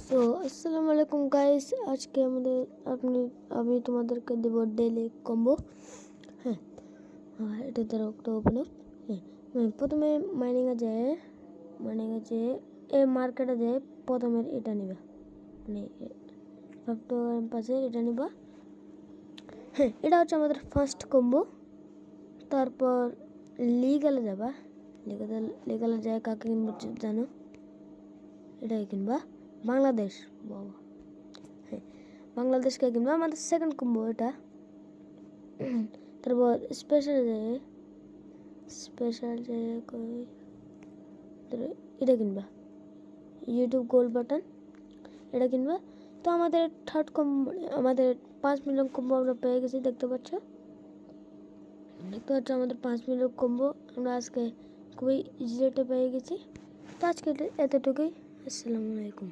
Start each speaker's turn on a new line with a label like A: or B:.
A: So আসসালামু আলাইকুম guys, আজকে আমি তোমাদেরকে দেবো ডেইলি কম্বো। হ্যাঁ, এটা ধরো একটা ওপেন আপ। হ্যাঁ, প্রথমে মাইনিংয়ে যেয়ে এই মার্কেটে যেয়ে প্রথমে এটা নিবা, মানে পাশে এটা নিবা। হ্যাঁ, এটা হচ্ছে আমাদের ফার্স্ট কম্বো। তারপর লিগালে যাবা। লিগালে যায় কাকে কিনবো জানো? এটাই কিনবা বাংলাদেশ। বাবা, হ্যাঁ, বাংলাদেশকে কিনবা আমাদের সেকেন্ড কম্বো এটা। তারপর স্পেশাল যে এটা কিনবা, ইউটিউব গোল্ড বাটন এটা কিনবা। তো আমাদের থার্ড কম্বো, আমাদের 5 মিলিয়ন কম্বো আমরা পেয়ে গেছি। দেখতে পাচ্ছ আমাদের 5 মিলিয়ন কম্বো আমরা আজকে খুবই ইজি রেটে পেয়ে গেছি। তো আজকে এতটুকুই। আসসালামু আলাইকুম।